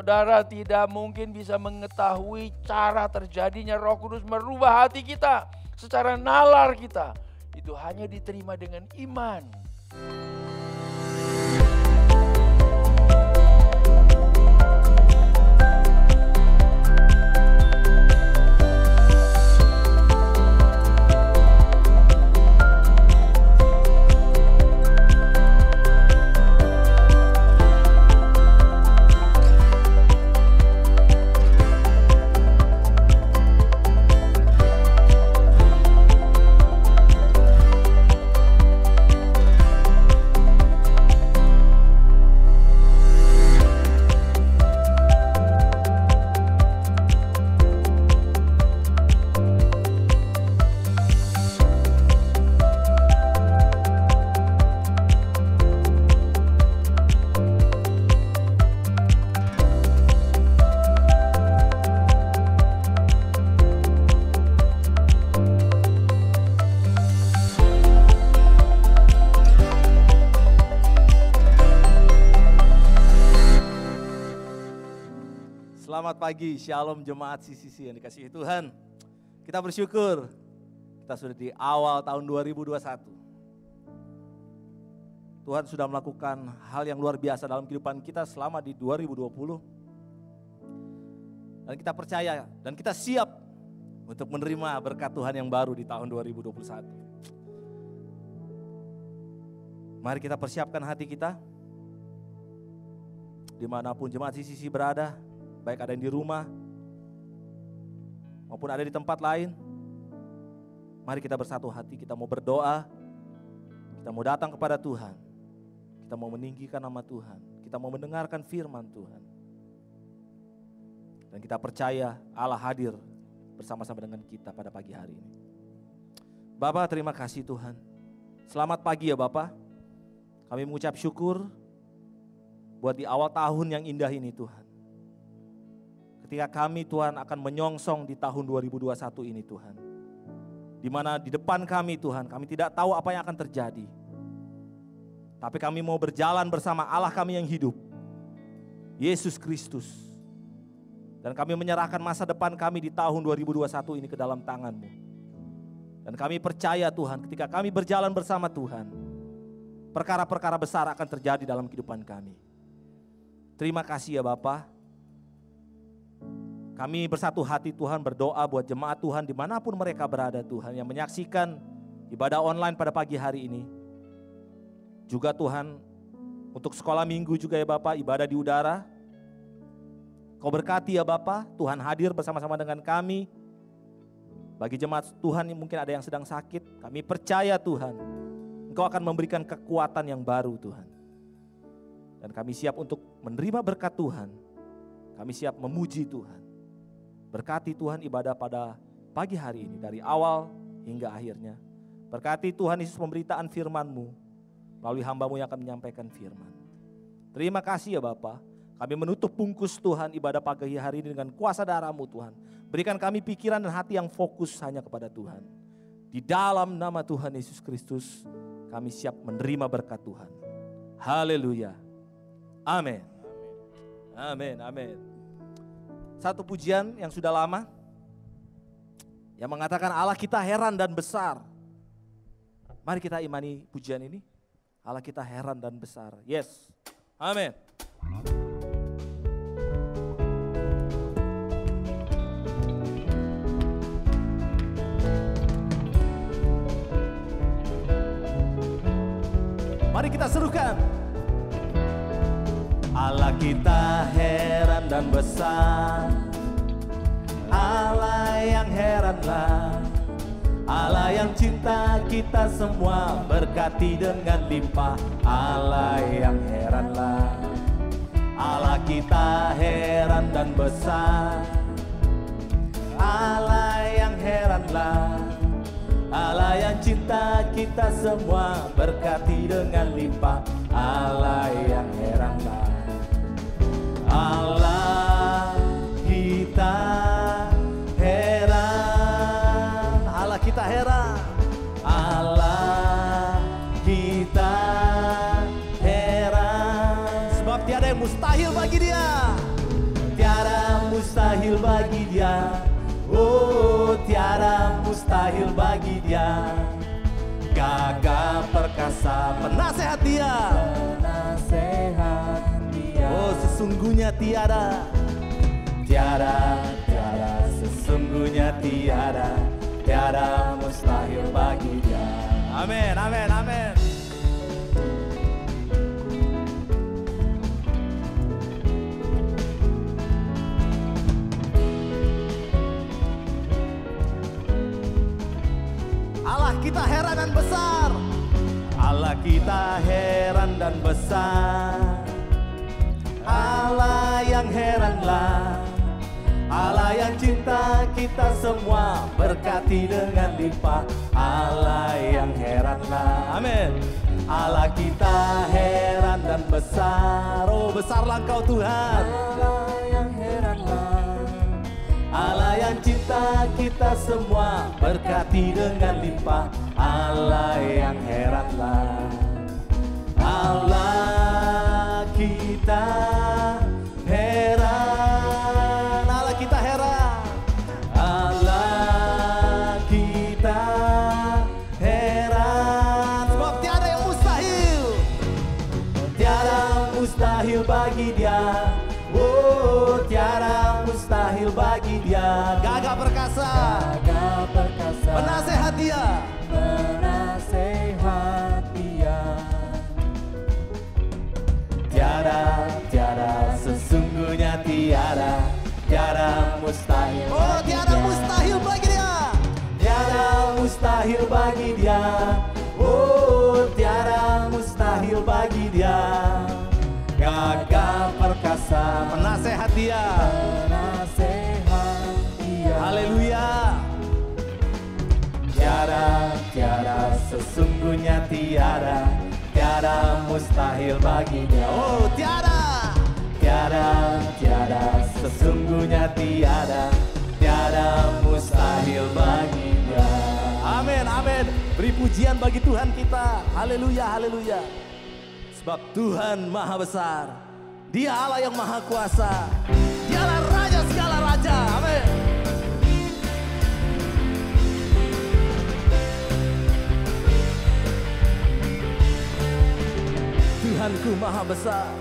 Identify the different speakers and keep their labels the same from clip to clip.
Speaker 1: Saudara tidak mungkin bisa mengetahui cara terjadinya Roh Kudus merubah hati kita secara nalar kita. Itu hanya diterima dengan iman.
Speaker 2: Selamat pagi, Shalom Jemaat CCC yang dikasihi Tuhan. Kita bersyukur kita sudah di awal tahun 2021. Tuhan sudah melakukan hal yang luar biasa dalam kehidupan kita selama di 2020. Dan kita percaya dan kita siap untuk menerima berkat Tuhan yang baru di tahun 2021. Mari kita persiapkan hati kita. Dimanapun Jemaat CCC berada, baik ada yang di rumah maupun ada di tempat lain. Mari kita bersatu hati, kita mau berdoa, kita mau datang kepada Tuhan, kita mau meninggikan nama Tuhan, kita mau mendengarkan firman Tuhan. Dan kita percaya Allah hadir bersama-sama dengan kita pada pagi hari ini. Bapa, terima kasih Tuhan. Selamat pagi ya Bapa. Kami mengucap syukur buat di awal tahun yang indah ini Tuhan. Ketika kami Tuhan akan menyongsong di tahun 2021 ini Tuhan. Di mana di depan kami Tuhan, kami tidak tahu apa yang akan terjadi. Tapi kami mau berjalan bersama Allah kami yang hidup, Yesus Kristus. Dan kami menyerahkan masa depan kami di tahun 2021 ini ke dalam tangan-Mu. Dan kami percaya Tuhan, ketika kami berjalan bersama Tuhan, perkara-perkara besar akan terjadi dalam kehidupan kami. Terima kasih ya Bapa. Kami bersatu hati Tuhan berdoa buat jemaat Tuhan dimanapun mereka berada Tuhan yang menyaksikan ibadah online pada pagi hari ini. Juga Tuhan untuk sekolah minggu juga ya Bapak, ibadah di udara. Kau berkati ya Bapak, Tuhan hadir bersama-sama dengan kami. Bagi jemaat Tuhan yang mungkin ada yang sedang sakit, kami percaya Tuhan, Engkau akan memberikan kekuatan yang baru Tuhan. Dan kami siap untuk menerima berkat Tuhan, kami siap memuji Tuhan. Berkati Tuhan ibadah pada pagi hari ini dari awal hingga akhirnya. Berkati Tuhan Yesus pemberitaan firman-Mu melalui hamba-Mu yang akan menyampaikan firman. Terima kasih ya Bapa. Kami menutup bungkus Tuhan ibadah pagi hari ini dengan kuasa darah-Mu Tuhan. Berikan kami pikiran dan hati yang fokus hanya kepada Tuhan. Di dalam nama Tuhan Yesus Kristus kami siap menerima berkat Tuhan. Haleluya. Amin. Amin. Amin. Satu pujian yang sudah lama yang mengatakan Allah kita heran dan besar. Mari kita imani pujian ini. Allah kita heran dan besar. Yes. Amin. Mari kita serukan. Allah kita heran dan besar, Allah yang heranlah, Allah yang cinta kita semua, berkati dengan limpah, Allah yang heranlah. Allah kita heran dan besar, Allah yang heranlah, Allah yang cinta kita semua, berkati dengan limpah, Allah yang heranlah. Allah kita heran, Allah kita heran, Allah kita heran, sebab tiada yang mustahil bagi Dia. perkasa, penasehat Dia.
Speaker 3: Penasehat Dia.
Speaker 2: Oh, sesungguhnya tiada, sesungguhnya tiada mustahil bagi Dia. Amin, amin, amin. Allah kita heran dan besar. Allah kita heran dan besar. Allah yang heranlah. Allah yang cinta kita semua, berkati dengan limpah. Allah yang heranlah. Amin. Allah kita heran dan besar. Oh, besarlah Engkau Tuhan.
Speaker 3: Allah yang heranlah.
Speaker 2: Allah yang cinta kita semua, berkati dengan limpah. Allah yang heranlah. Allah kita heran. Allah kita heran. Allah kita heran. Sebab tiada yang mustahil. Tiada mustahil bagi Dia. Oh, tiada mustahil bagi Dia. Gagah perkasa, penasehat Dia.
Speaker 3: Penasehat Dia.
Speaker 2: Tiada, sesungguhnya tiada mustahil. Oh, tiada mustahil bagi Dia. Tiada mustahil bagi Dia. Oh, tiada mustahil bagi Dia. Gagah perkasa, penasehat Dia.
Speaker 3: Penasehat Dia.
Speaker 2: Haleluya. Tiada, sesungguhnya tiada mustahil bagi Dia. Oh, tiada, sesungguhnya tiada mustahil bagi Dia. Amin, amin. Beri pujian bagi Tuhan kita. Haleluya, haleluya. Sebab Tuhan maha besar. Dia Allah yang maha kuasa. Dialah Raja segala raja. Amin. Tuhanku maha besar.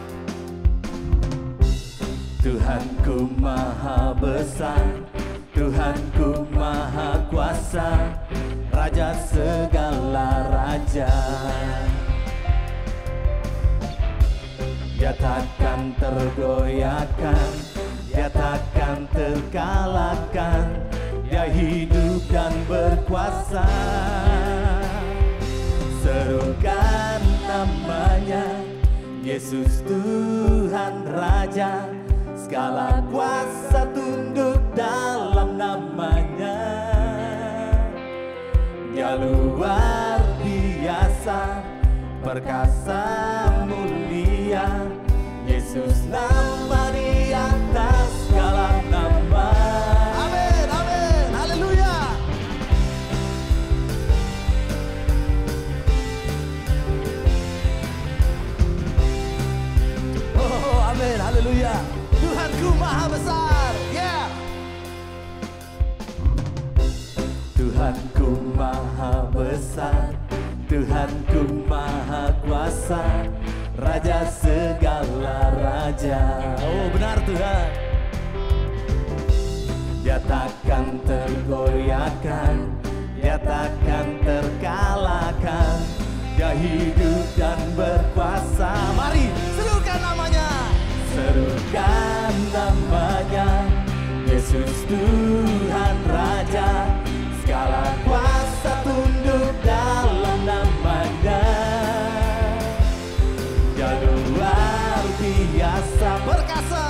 Speaker 2: Tuhanku maha besar. Tuhanku maha kuasa. Raja segala raja. Dia takkan tergoyahkan, Dia takkan terkalahkan. Dia hidup dan berkuasa. Serukan namanya, Yesus Tuhan Raja. Segala kuasa tunduk dalam namanya. Dia luar biasa, perkasa mulia. Yesus nama di atas segala nama. Amin, amin, haleluya. Oh, amin, haleluya. Tuhanku maha besar. Yeah. Tuhanku maha besar. Tuhanku maha kuasa. Raja segala raja. Oh, benar Tuhan. Dia takkan tergoyahkan, Dia takkan terkalahkan. Dia hidup dan berkuasa. Mari serukan namanya. Serukan namanya. Yesus Tuhan Raja. Segala kuasa tunduk dalam namanya. Dia luar biasa, perkasa.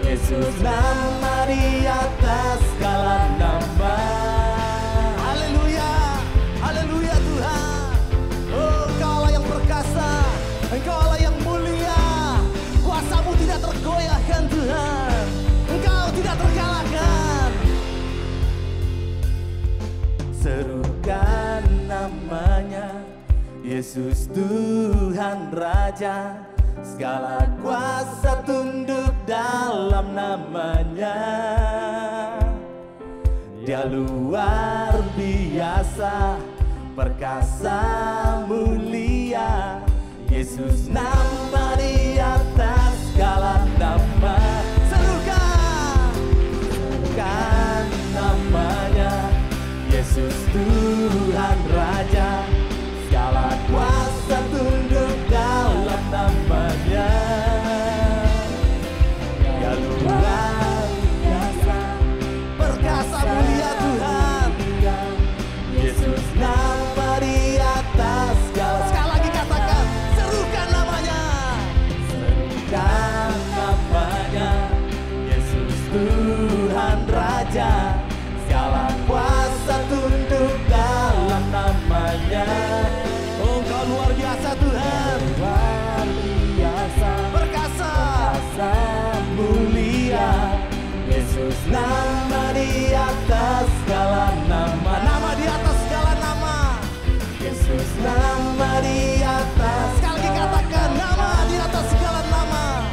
Speaker 2: Yesus nama di atas segala nama. Haleluya, haleluya Tuhan. Oh, Engkau yang perkasa, Engkau yang mulia. Kuasamu tidak tergoyahkan Tuhan. Engkau tidak terkalahkan. Serukan namanya, Yesus Tuhan Raja. Segala kuasa tunduk dalam namanya. Dia luar biasa,
Speaker 3: perkasa mulia, Yesus nama di atas segala nama. Serukan namanya, Yesus Tuhan Raja, segala kuasa tunduk dalam namanya. Ya luar biasa, perkasa mulia Tuhan, Yesus nama di atas segala. Sekali lagi katakan, serukan namanya. Serukan namanya, Yesus Tuhan Raja, segala kuasa tunduk dalam namanya. Oh, Engkau luar biasa Tuhan, luar biasa, perkasa, mulia, Yesus nama di atas segala nama. Nama di atas segala nama, Yesus nama di atas. Sekali lagi katakan, nama di atas segala nama,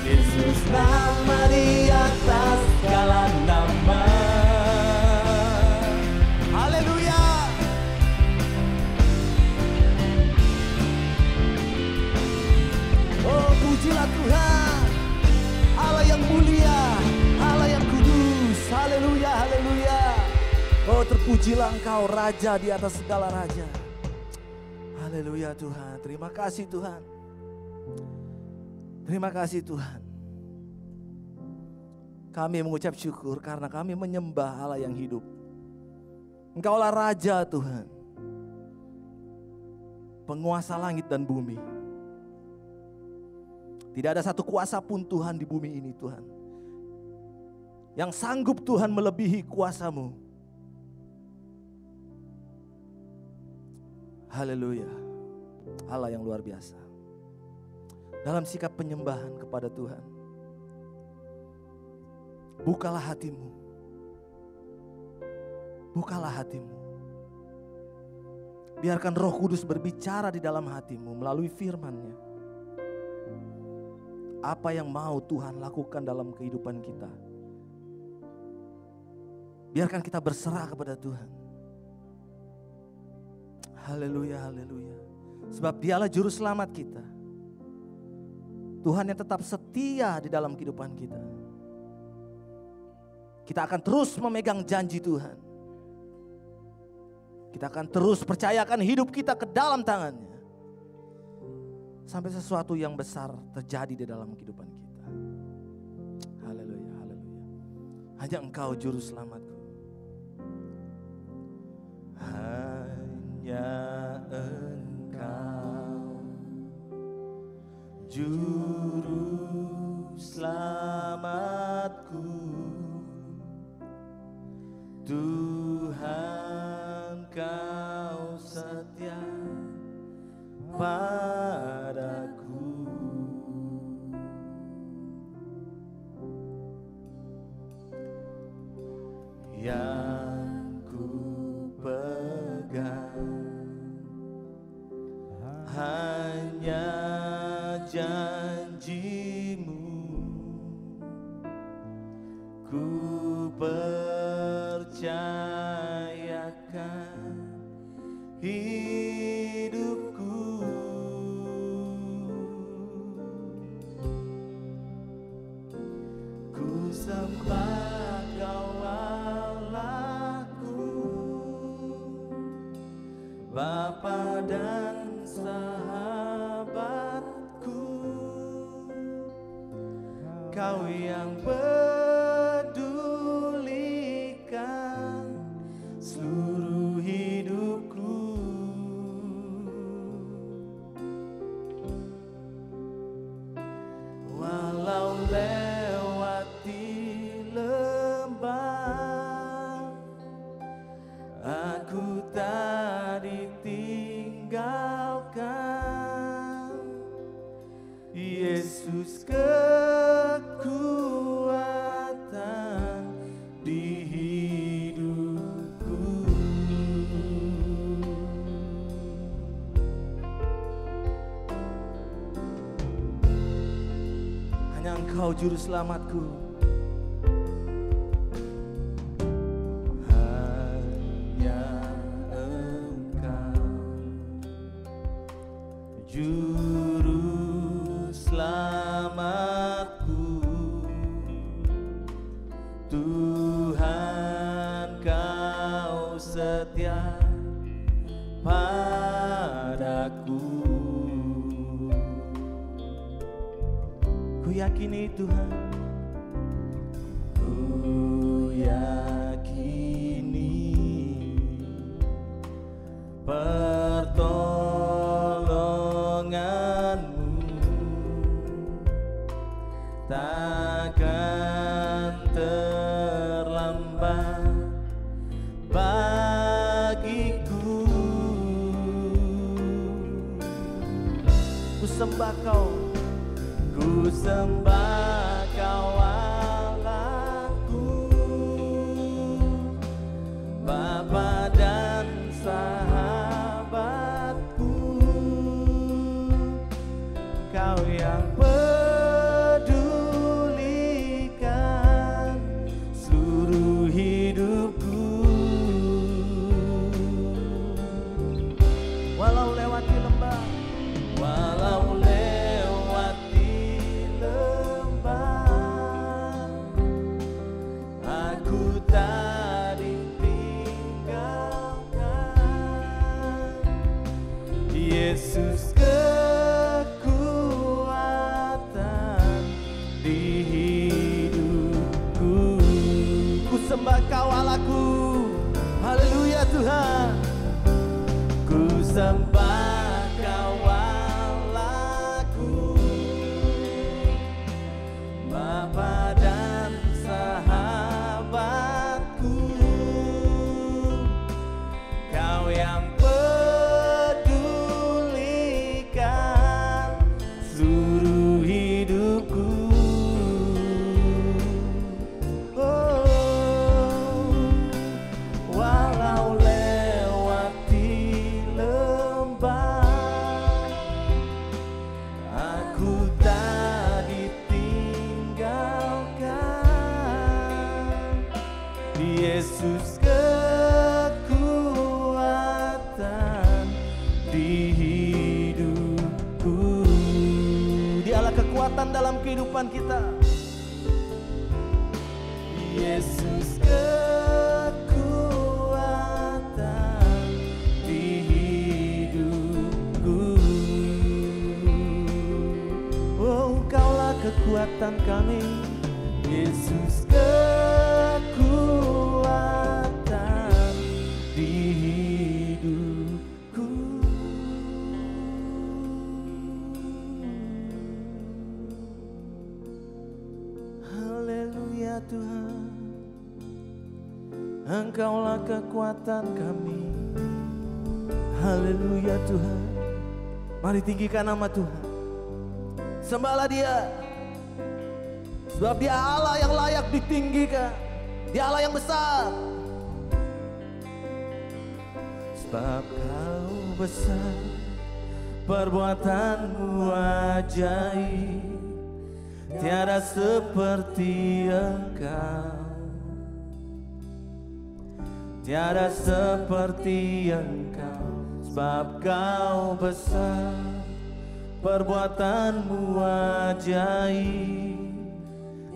Speaker 3: Yesus nama di atas segala nama. Haleluya. Oh, pujilah Tuhan, Allah yang mulia, Allah yang kudus. Haleluya, haleluya. Oh, terpujilah Engkau Raja di atas segala raja. Haleluya Tuhan, terima kasih Tuhan. Terima kasih Tuhan. Kami mengucap syukur karena kami menyembah Allah yang hidup. Engkaulah Raja Tuhan, penguasa langit dan bumi. Tidak ada satu kuasa pun Tuhan di bumi ini Tuhan, yang sanggup Tuhan melebihi kuasa-Mu. Haleluya, Allah yang luar biasa. Dalam sikap penyembahan kepada Tuhan, bukalah hatimu. Bukalah hatimu. Biarkan Roh Kudus berbicara di dalam hatimu melalui firman-Nya. Apa yang mau Tuhan lakukan dalam kehidupan kita, biarkan kita berserah kepada Tuhan. Haleluya, haleluya. Sebab Dialah juru selamat kita. Tuhan yang tetap setia di dalam kehidupan kita. Kita akan terus memegang janji Tuhan. Kita akan terus percayakan hidup kita ke dalam tangan-Nya. Sampai sesuatu yang besar terjadi di dalam kehidupan kita. Haleluya, haleluya. Hanya Engkau juru selamatku. Hanya Engkau juru selamatku, Tuhan Kau setia padaku. Yang ku pegang hanya janji-Mu, ku percayakan hidupku. Ku sembah Kau Allahku, Bapa dan sahabatku. Kau yang pedulikan seluruh hidupku. Walau lewati lembah, aku tak ditinggalkan. Yesus kekuatan di hidupku. Hanya Engkau juru selamatku. Hanya Engkau padaku. Ku yakini Tuhan, ku yakini pertolongan-Mu takkan terlambat bagiku. Ku sembah Kau, ku sembah Kau Allahku, Bapa dan sahabatku. Kau yang pedulikan seluruh hidupku. Walau lewati lembah, walau lewati lembah, aku tak ditinggalkan. Yesus kekuatan di hidupku. Ku sembah Kau Allahku, haleluya Tuhan. Ku sembah Kau Allahku, Bapa dan sahabatku. Kau yang pedulikan seluruh hidupku. Oh, walau lewati lembah, aku tak ditinggalkan. Yesus kekuatan di hidupku. Dialah kekuatan dalam kehidupan kita. Yesus kekuatan di hidupku. Oh, Kaulah kekuatan kami, Yesus kekuatan di hidupku. Haleluya Tuhan, Engkaulah kekuatan kami. Haleluya Tuhan. Mari tinggikan nama Tuhan, sembahlah Dia, sebab Dia Allah yang layak ditinggikan. Dia Allah yang besar. Sebab Kau besar, perbuatan-Mu ajaib, tiada seperti Engkau. Tiada seperti Engkau. Sebab Kau besar, perbuatan-Mu ajaib,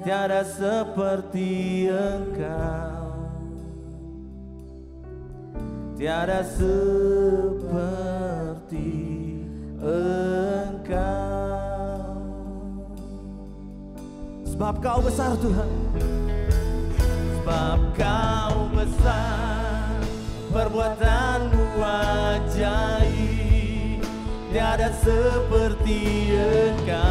Speaker 3: tiada seperti Engkau. Tiada seperti Engkau. Sebab Kau besar Tuhan. Sebab Kau besar, perbuatan-Mu ajaib, tiada seperti Engkau.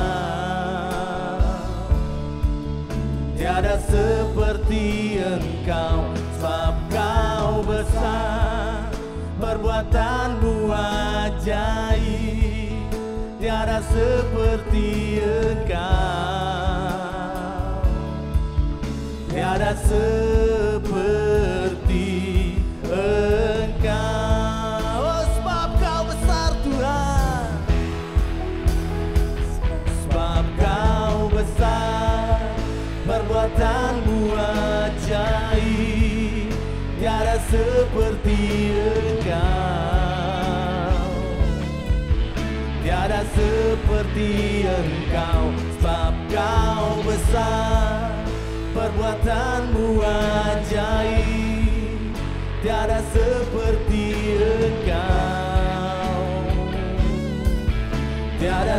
Speaker 3: Tiada seperti Engkau. Sebab Kau besar, perbuatan-Mu ajaib, tiada seperti Engkau. Tiada seperti Engkau. Oh, sebab Kau besar Tuhan. Sebab Kau besar, perbuatan-Mu ajaib, tiada seperti Engkau. Tiada seperti Engkau. Sebab Kau besar, perbuatan-Mu ajaib, tiada seperti Engkau.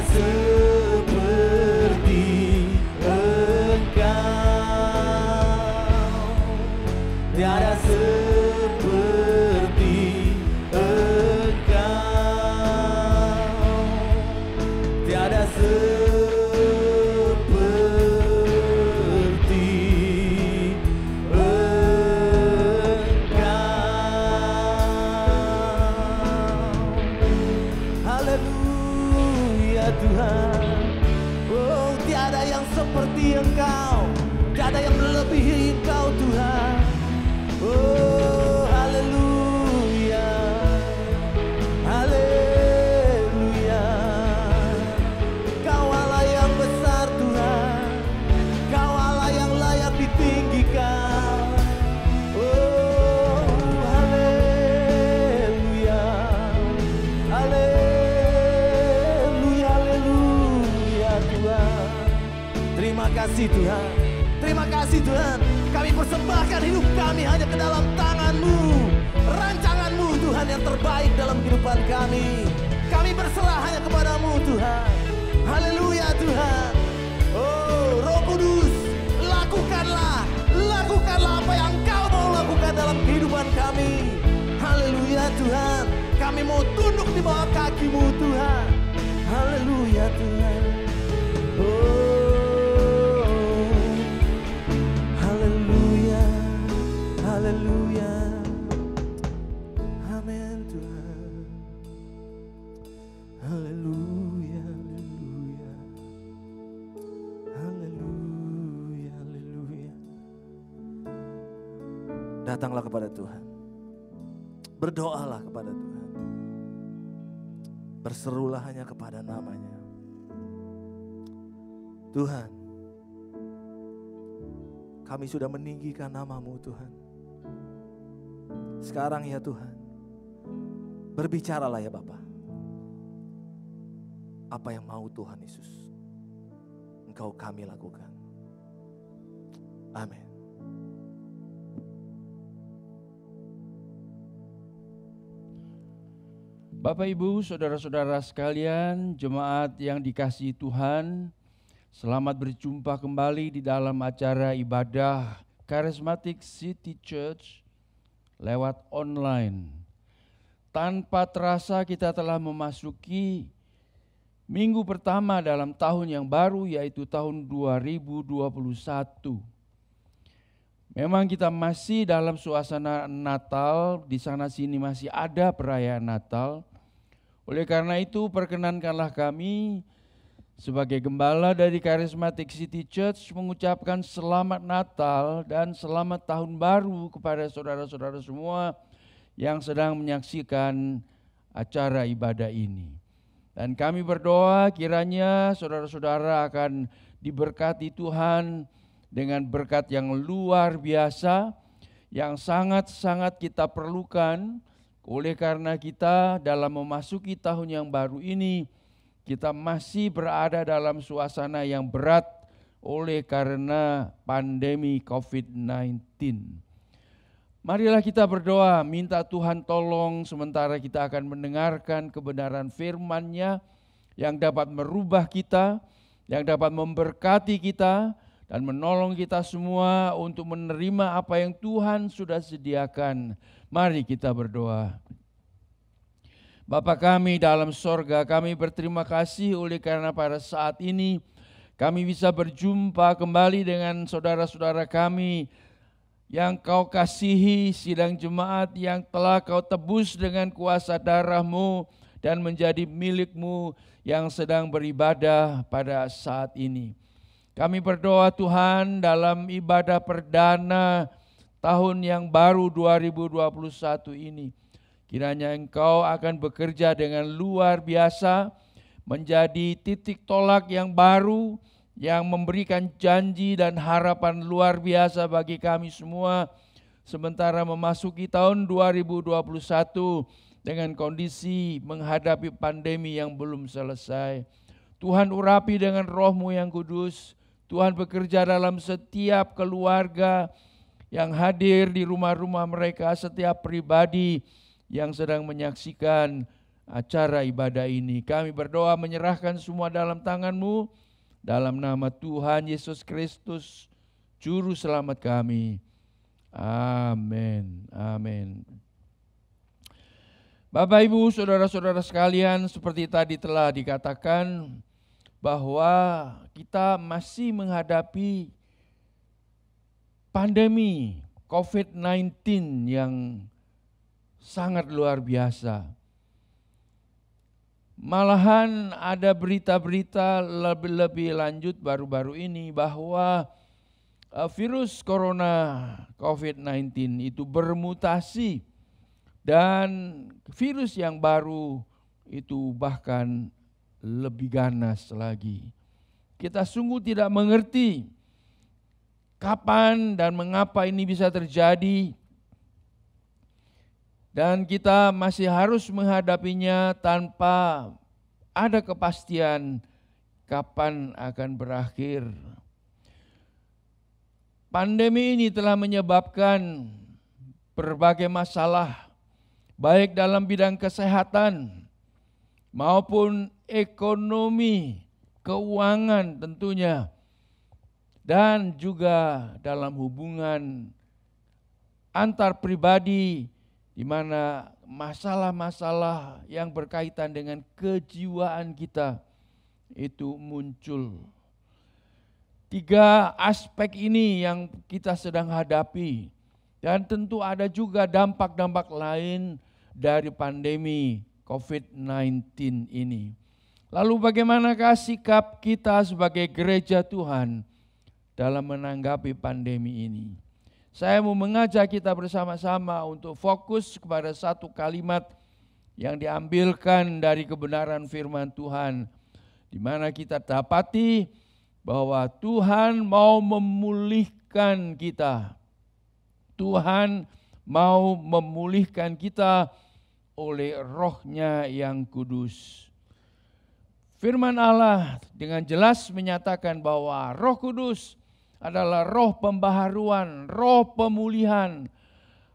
Speaker 3: seperti Engkau, tiada seperti Engkau, tiada seperti Engkau. Haleluya Tuhan. Oh, tiada yang seperti Engkau, tiada yang melebihi Engkau Tuhan. Oh, haleluya, haleluya. Kau Allah yang besar Tuhan, Kau Allah yang layak ditinggikan. Oh, haleluya, haleluya, haleluya Tuhan. Terima kasih Tuhan, terima kasih Tuhan. Kami persembahkan hidup kami hanya ke dalam tangan-Mu, rancangan-Mu Tuhan yang terbaik dalam kehidupan kami. Kami berserah hanya kepada-Mu Tuhan. Haleluya Tuhan. Oh Roh Kudus, lakukanlah apa yang Engkau mau lakukan dalam kehidupan kami. Haleluya Tuhan. Kami mau tunduk di bawah kaki-Mu Tuhan. Haleluya Tuhan. Oh haleluya, haleluya. Amin Tuhan. Haleluya, haleluya. Haleluya, haleluya.
Speaker 2: Datanglah kepada Tuhan. Berdoalah kepada Tuhan. Berserulah hanya kepada nama-Nya. Tuhan, kami sudah meninggikan nama-Mu Tuhan. Sekarang ya Tuhan, berbicaralah ya Bapa. Apa yang mau Tuhan Yesus, Engkau kami lakukan. Amin.
Speaker 1: Bapak Ibu, saudara-saudara sekalian, jemaat yang dikasihi Tuhan, selamat berjumpa kembali di dalam acara ibadah Charismatic City Church lewat online. Tanpa terasa kita telah memasuki minggu pertama dalam tahun yang baru, yaitu tahun 2021. Memang kita masih dalam suasana Natal, di sana sini masih ada perayaan Natal. Oleh karena itu, perkenankanlah kami sebagai gembala dari Charismatic City Church mengucapkan selamat Natal dan selamat tahun baru kepada saudara-saudara semua yang sedang menyaksikan acara ibadah ini. Dan kami berdoa kiranya saudara-saudara akan diberkati Tuhan dengan berkat yang luar biasa, yang sangat-sangat kita perlukan. Oleh karena kita dalam memasuki tahun yang baru ini, kita masih berada dalam suasana yang berat oleh karena pandemi COVID-19. Marilah kita berdoa, minta Tuhan tolong sementara kita akan mendengarkan kebenaran firman-Nya yang dapat merubah kita, yang dapat memberkati kita, dan menolong kita semua untuk menerima apa yang Tuhan sudah sediakan. Mari kita berdoa. Bapa kami dalam sorga, kami berterima kasih oleh karena pada saat ini kami bisa berjumpa kembali dengan saudara-saudara kami yang Kau kasihi, sidang jemaat yang telah Kau tebus dengan kuasa darah-Mu dan menjadi milik-Mu yang sedang beribadah pada saat ini. Kami berdoa Tuhan dalam ibadah perdana tahun yang baru 2021 ini. Kiranya Engkau akan bekerja dengan luar biasa, menjadi titik tolak yang baru, yang memberikan janji dan harapan luar biasa bagi kami semua. Sementara memasuki tahun 2021 dengan kondisi menghadapi pandemi yang belum selesai. Tuhan urapi dengan Roh-Mu yang kudus. Tuhan bekerja dalam setiap keluarga yang hadir di rumah-rumah mereka, setiap pribadi yang sedang menyaksikan acara ibadah ini. Kami berdoa menyerahkan semua dalam tangan-Mu, dalam nama Tuhan Yesus Kristus, Juru Selamat kami. Amin. Amin. Bapak, Ibu, saudara-saudara sekalian, seperti tadi telah dikatakan bahwa kita masih menghadapi pandemi COVID-19 yang sangat luar biasa. Malahan ada berita-berita lebih lanjut baru-baru ini bahwa virus corona COVID-19 itu bermutasi dan virus yang baru itu bahkan lebih ganas lagi. Kita sungguh tidak mengerti kapan dan mengapa ini bisa terjadi. Dan kita masih harus menghadapinya tanpa ada kepastian kapan akan berakhir. Pandemi ini telah menyebabkan berbagai masalah, baik dalam bidang kesehatan maupun ekonomi, keuangan tentunya, dan juga dalam hubungan antar pribadi, di mana masalah-masalah yang berkaitan dengan kejiwaan kita itu muncul. 3 aspek ini yang kita sedang hadapi, dan tentu ada juga dampak-dampak lain dari pandemi COVID-19 ini. Lalu bagaimanakah sikap kita sebagai gereja Tuhan dalam menanggapi pandemi ini? Saya mau mengajak kita bersama-sama untuk fokus kepada satu kalimat yang diambilkan dari kebenaran firman Tuhan, di mana kita dapati bahwa Tuhan mau memulihkan kita. Tuhan mau memulihkan kita oleh Roh-Nya yang kudus. Firman Allah dengan jelas menyatakan bahwa Roh Kudus adalah roh pembaharuan, roh pemulihan,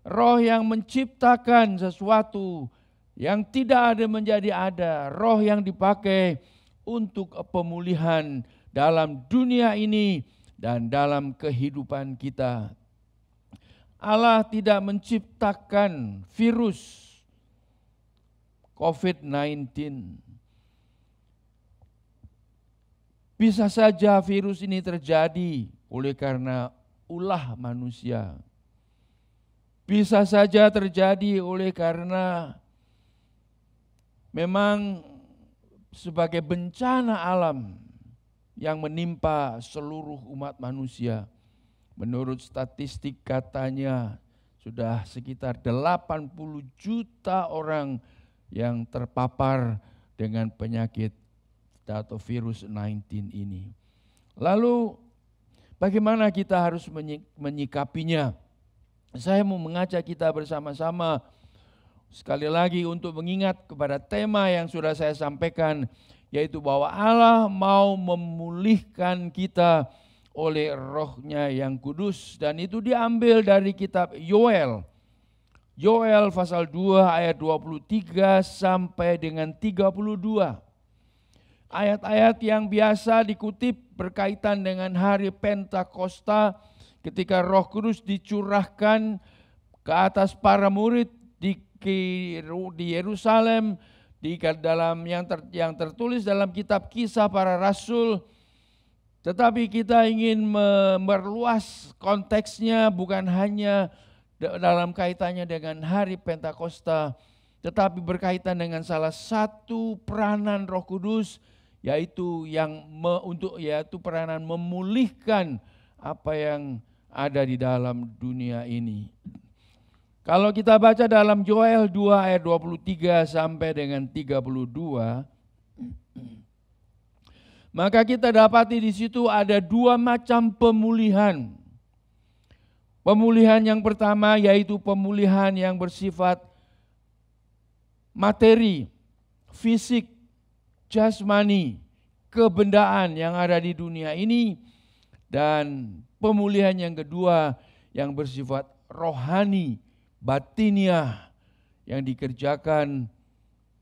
Speaker 1: roh yang menciptakan sesuatu yang tidak ada menjadi ada, roh yang dipakai untuk pemulihan dalam dunia ini dan dalam kehidupan kita. Allah tidak menciptakan virus COVID-19. Bisa saja virus ini terjadi oleh karena ulah manusia. Bisa saja terjadi oleh karena memang sebagai bencana alam yang menimpa seluruh umat manusia. Menurut statistik katanya sudah sekitar 80 juta orang yang terpapar dengan penyakit atau virus 19 ini. Lalu bagaimana kita harus menyikapinya? Saya mau mengajak kita bersama-sama sekali lagi untuk mengingat kepada tema yang sudah saya sampaikan, yaitu bahwa Allah mau memulihkan kita oleh Roh-Nya yang kudus, dan itu diambil dari kitab Yoel. Yoel pasal 2 ayat 23 sampai dengan 32. Ayat-ayat yang biasa dikutip berkaitan dengan hari Pentakosta ketika Roh Kudus dicurahkan ke atas para murid di Yerusalem, di dalam yang tertulis dalam kitab Kisah Para Rasul. Tetapi kita ingin memperluas konteksnya, bukan hanya dalam kaitannya dengan hari Pentakosta, tetapi berkaitan dengan salah satu peranan Roh Kudus, yaitu yaitu peranan memulihkan apa yang ada di dalam dunia ini. Kalau kita baca dalam Yoel 2 ayat 23 sampai dengan 32, maka kita dapati di situ ada 2 macam pemulihan. Pemulihan yang pertama yaitu pemulihan yang bersifat materi, fisik, jasmani, kebendaan yang ada di dunia ini, dan pemulihan yang kedua yang bersifat rohani, batiniah, yang dikerjakan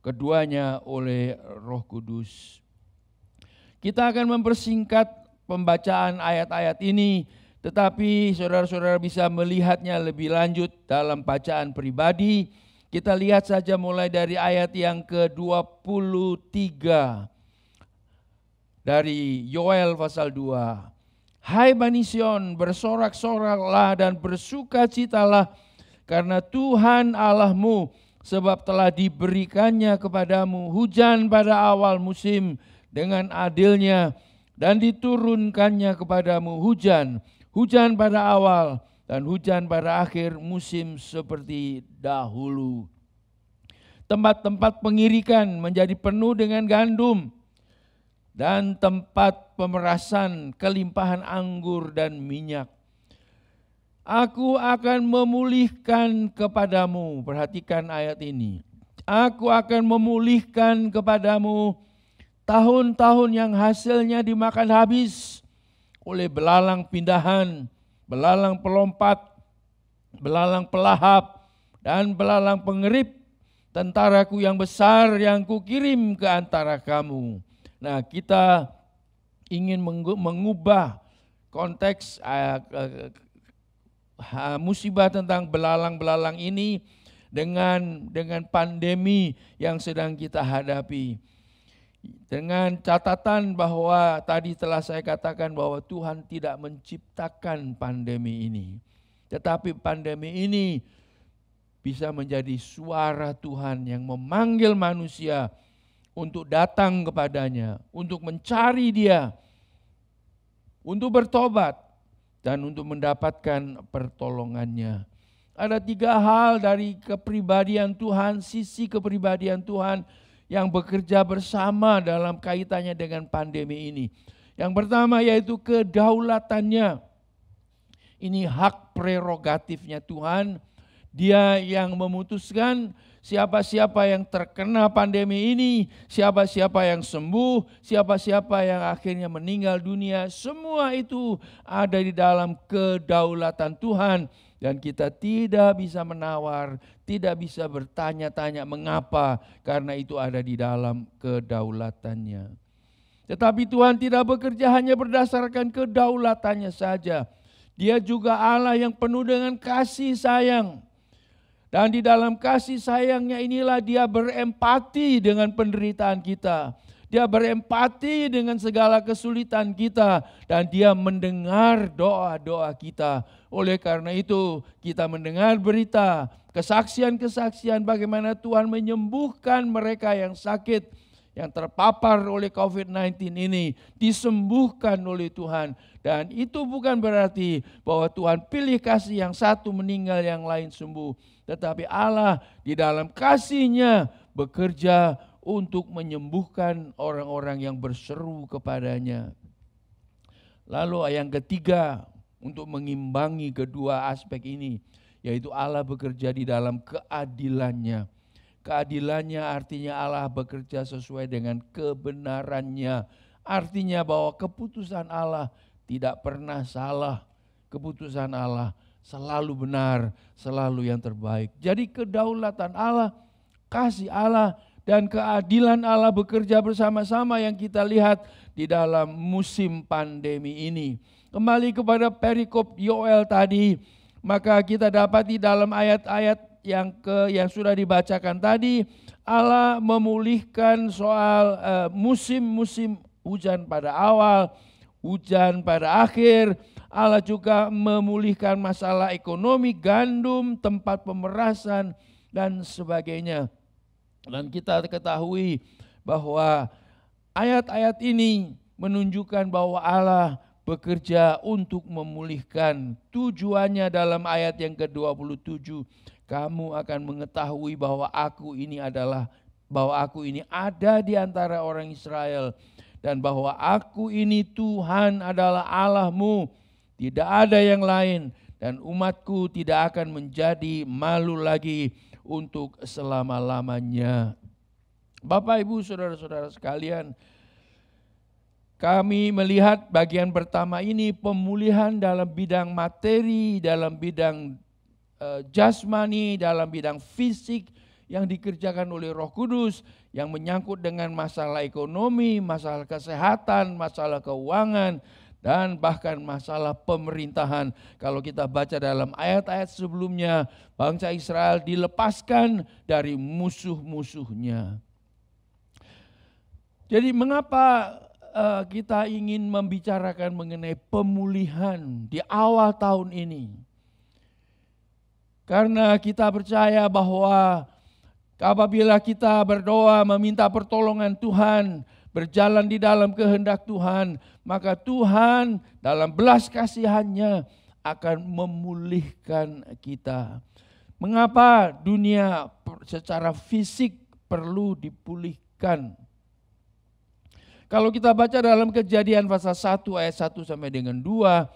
Speaker 1: keduanya oleh Roh Kudus. Kita akan mempersingkat pembacaan ayat-ayat ini, tetapi saudara-saudara bisa melihatnya lebih lanjut dalam bacaan pribadi. Kita lihat saja mulai dari ayat yang ke-23 dari Yoel pasal 2. Hai Bani Sion, bersorak-soraklah dan bersukacitalah karena Tuhan Allahmu, sebab telah diberikannya kepadamu hujan pada awal musim dengan adilnya, dan diturunkannya kepadamu hujan pada awal dan hujan pada akhir musim seperti dahulu. Tempat-tempat pengirikan menjadi penuh dengan gandum, dan tempat pemerasan kelimpahan anggur dan minyak. Aku akan memulihkan kepadamu, perhatikan ayat ini. Aku akan memulihkan kepadamu tahun-tahun yang hasilnya dimakan habis oleh belalang pindahan, belalang pelompat, belalang pelahap, dan belalang pengerip, tentaraku yang besar yang kukirim ke antara kamu. Nah, kita ingin mengubah konteks musibah tentang belalang-belalang ini dengan pandemi yang sedang kita hadapi. Dengan catatan bahwa tadi telah saya katakan bahwa Tuhan tidak menciptakan pandemi ini. Tetapi pandemi ini bisa menjadi suara Tuhan yang memanggil manusia untuk datang kepadanya, untuk mencari Dia, untuk bertobat, dan untuk mendapatkan pertolongannya. Ada 3 hal dari kepribadian Tuhan, sisi kepribadian Tuhan yang bekerja bersama dalam kaitannya dengan pandemi ini. Yang pertama yaitu kedaulatannya. Ini hak prerogatifnya Tuhan. Dia yang memutuskan siapa-siapa yang terkena pandemi ini, siapa-siapa yang sembuh, siapa-siapa yang akhirnya meninggal dunia. Semua itu ada di dalam kedaulatan Tuhan. Dan kita tidak bisa menawar, tidak bisa bertanya-tanya mengapa, karena itu ada di dalam kedaulatannya. Tetapi Tuhan tidak bekerja hanya berdasarkan kedaulatannya saja. Dia juga Allah yang penuh dengan kasih sayang. Dan di dalam kasih sayangnya inilah Dia berempati dengan penderitaan kita. Dia berempati dengan segala kesulitan kita. Dan Dia mendengar doa-doa kita. Oleh karena itu kita mendengar berita, kesaksian-kesaksian bagaimana Tuhan menyembuhkan mereka yang sakit, yang terpapar oleh COVID-19 ini, disembuhkan oleh Tuhan. Dan itu bukan berarti bahwa Tuhan pilih kasih yang satu meninggal, yang lain sembuh. Tetapi Allah di dalam kasih-Nya bekerja untuk menyembuhkan orang-orang yang berseru kepadanya. Lalu yang ketiga, untuk mengimbangi kedua aspek ini, yaitu Allah bekerja di dalam keadilan-Nya. Keadilannya artinya Allah bekerja sesuai dengan kebenarannya. Artinya bahwa keputusan Allah tidak pernah salah. Keputusan Allah selalu benar, selalu yang terbaik. Jadi kedaulatan Allah, kasih Allah, dan keadilan Allah bekerja bersama-sama yang kita lihat di dalam musim pandemi ini. Kembali kepada perikop Yoel tadi, maka kita dapat di dalam ayat-ayat yang sudah dibacakan tadi, Allah memulihkan soal musim-musim hujan pada awal, hujan pada akhir. Allah juga memulihkan masalah ekonomi, gandum, tempat pemerasan, dan sebagainya. Dan kita ketahui bahwa ayat-ayat ini menunjukkan bahwa Allah bekerja untuk memulihkan. Tujuannya dalam ayat yang ke-27, kamu akan mengetahui bahwa aku ini ada di antara orang Israel, dan bahwa aku ini Tuhan adalah Allahmu, tidak ada yang lain, dan umatku tidak akan menjadi malu lagi untuk selama-lamanya. Bapak, Ibu, saudara-saudara sekalian, kami melihat bagian pertama ini pemulihan dalam bidang materi, dalam bidang jasmani, dalam bidang fisik yang dikerjakan oleh Roh Kudus yang menyangkut dengan masalah ekonomi, masalah kesehatan, masalah keuangan, dan bahkan masalah pemerintahan. Kalau kita baca dalam ayat-ayat sebelumnya, bangsa Israel dilepaskan dari musuh-musuhnya. Jadi mengapa kita ingin membicarakan mengenai pemulihan di awal tahun ini? Karena kita percaya bahwa apabila kita berdoa meminta pertolongan Tuhan, berjalan di dalam kehendak Tuhan, maka Tuhan dalam belas kasihan-Nya akan memulihkan kita. Mengapa dunia secara fisik perlu dipulihkan? Kalau kita baca dalam Kejadian pasal 1 ayat 1 sampai dengan 2,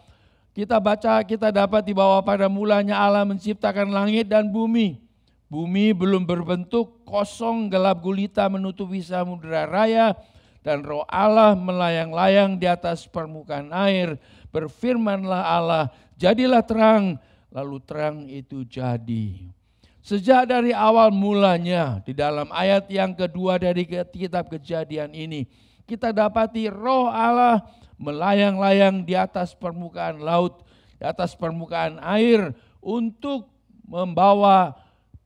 Speaker 1: kita baca, kita dapat di bawah pada mulanya Allah menciptakan langit dan bumi. Bumi belum berbentuk, kosong, gelap gulita menutupi samudera raya, dan Roh Allah melayang-layang di atas permukaan air. Berfirmanlah Allah, jadilah terang, lalu terang itu jadi. Sejak dari awal mulanya, di dalam ayat yang kedua dari kitab Kejadian ini, kita dapati Roh Allah melayang-layang di atas permukaan laut, di atas permukaan air untuk membawa